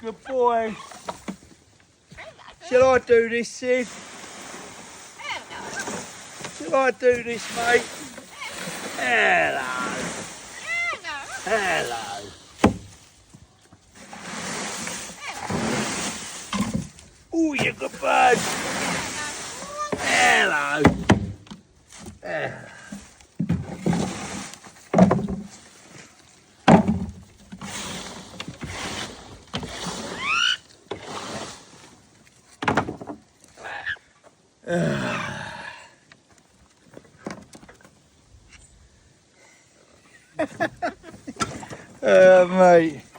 Good boy. Shall I do this, Sid? Shall I do this, mate? Hello. Hello. Oh, you're a good bird. Hello. Mate.